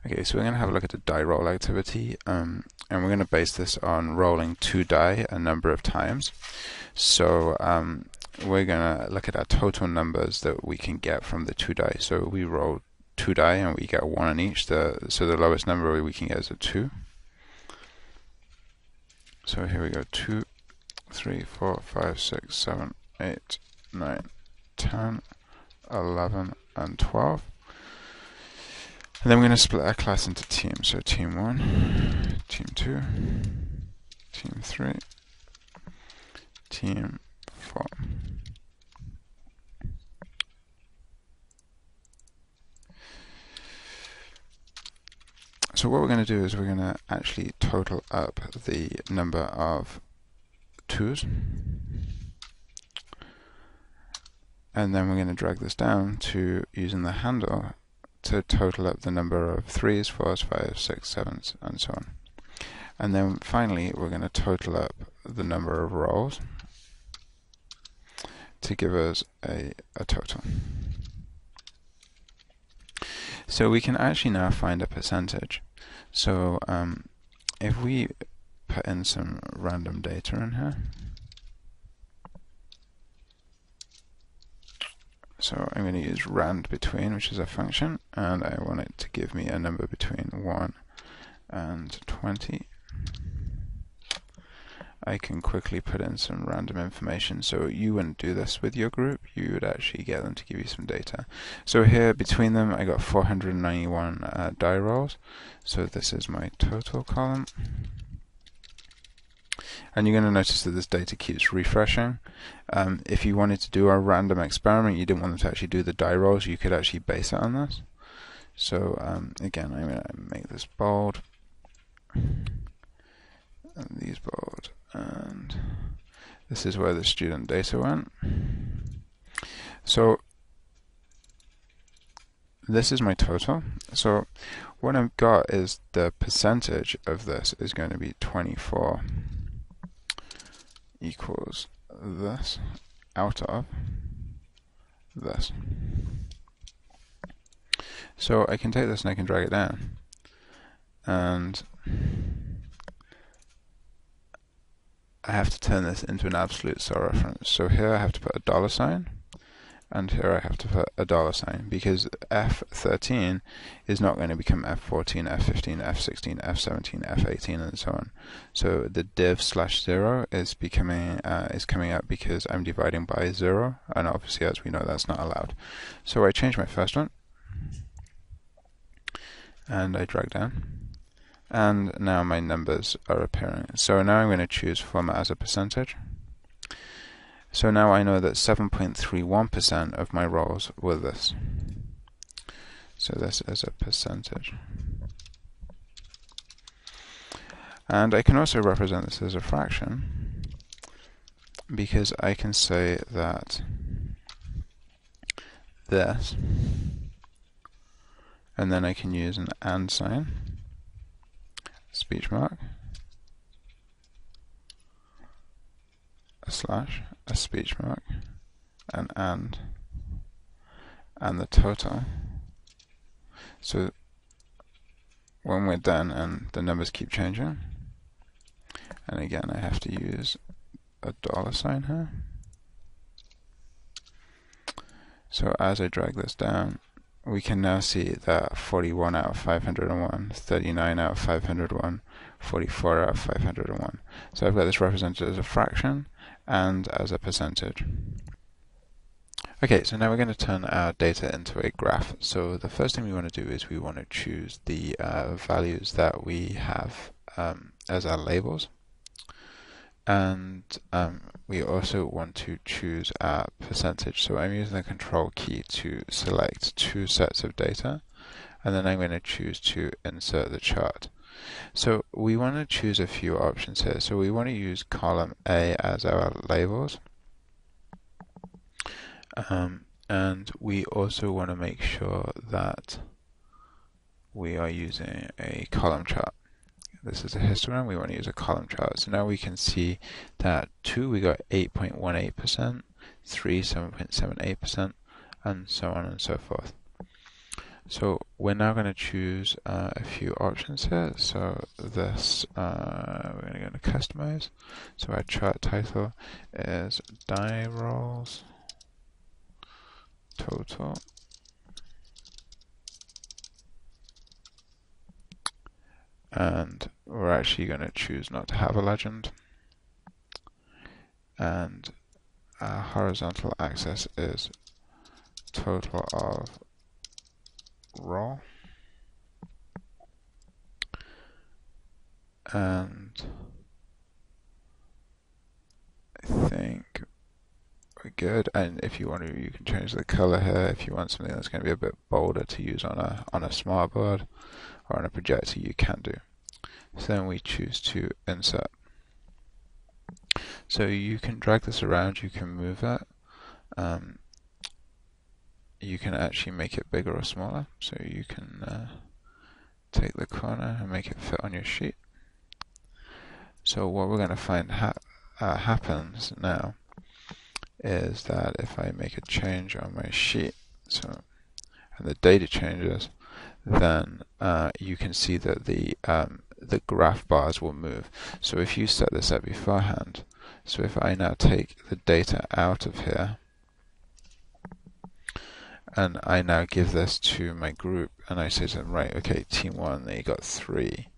Okay, so we're going to have a look at the die roll activity, and we're going to base this on rolling 2 die a number of times. So we're going to look at our total numbers that we can get from the 2 die. So we roll 2 die and we get 1 on each. So the lowest number we can get is a 2. So here we go: 2, 3, 4, 5, 6, 7, 8, 9, 10, 11, and 12. And then we're going to split our class into teams. So team 1, team 2, team 3, team 4. So what we're going to do is we're going to actually total up the number of 2's. And then we're going to drag this down to using the handle to total up the number of 3's, 4's, 5's, 6's, 7's, and so on. And then finally, we're going to total up the number of rolls to give us a total. So we can actually now find a percentage. So if we put in some random data in here, so I'm going to use rand between, which is a function, and I want it to give me a number between 1 and 20. I can quickly put in some random information. So you wouldn't do this with your group, you would actually get them to give you some data. So here between them I got 491 die rolls. So this is my total column. And you're going to notice that this data keeps refreshing. If you wanted to do a random experiment, you didn't want them to actually do the die rolls, you could actually base it on this. So again, I'm going to make this bold, and these bold, and this is where the student data went. So this is my total. So what I've got is the percentage of this is going to be 24 equals this out of this. So I can take this and I can drag it down, and I have to turn this into an absolute cell reference. So here I have to put a $sign, and here I have to put a $sign, because F13 is not going to become F14, F15, F16, F17, F18, and so on. So the div/0 is coming up because I'm dividing by 0, and obviously, as we know, that's not allowed. So I change my first one, and I drag down, and now my numbers are appearing. So now I'm going to choose format as a percentage. So now I know that 7.31% of my rolls were this. So this is a percentage. And I can also represent this as a fraction, because I can say that this, and then I can use an and sign, speech mark, a slash, a speech mark, an and the total. So when we're done and the numbers keep changing, and again I have to use a $sign here. So as I drag this down, we can now see that 41 out of 501, 39 out of 501, 44 out of 501. So I've got this represented as a fraction and as a percentage. Okay, so now we're going to turn our data into a graph. So the first thing we want to do is we want to choose the values that we have as our labels. And we also want to choose our percentage. So I'm using the control key to select 2 sets of data, and then I'm going to choose to insert the chart. So we want to choose a few options here. So we want to use column A as our labels, and we also want to make sure that we are using a column chart. This is a histogram, we want to use a column chart. So now we can see that 2 we got 8.18%, 3 7.78%, and so on and so forth. So we're now going to choose a few options here. So this, we're going to go to customize. So our chart title is die rolls total. And we're actually going to choose not to have a legend. And our horizontal axis is total of roll. And I think we're good. And if you want to, you can change the color here. If you want something that's going to be a bit bolder to use on a smart board or on a projector, you can do. So then we choose to insert. So you can drag this around, you can move it. You can actually make it bigger or smaller. So you can take the corner and make it fit on your sheet. So what we're going to find happens now is that if I make a change on my sheet, so and the data changes, then you can see that the graph bars will move. So if you set this up beforehand, so if I now take the data out of here, and I now give this to my group, and I say to them, right, okay, team 1, they got 3,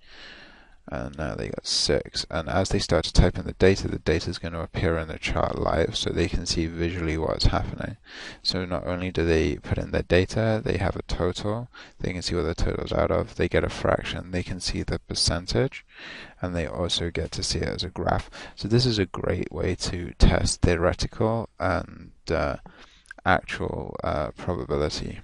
and now they got 6. And as they start to type in the data is going to appear in the chart live, so they can see visually what's happening. So not only do they put in their data, they have a total, they can see what the total's out of, they get a fraction, they can see the percentage, and they also get to see it as a graph. So this is a great way to test theoretical and actual probability.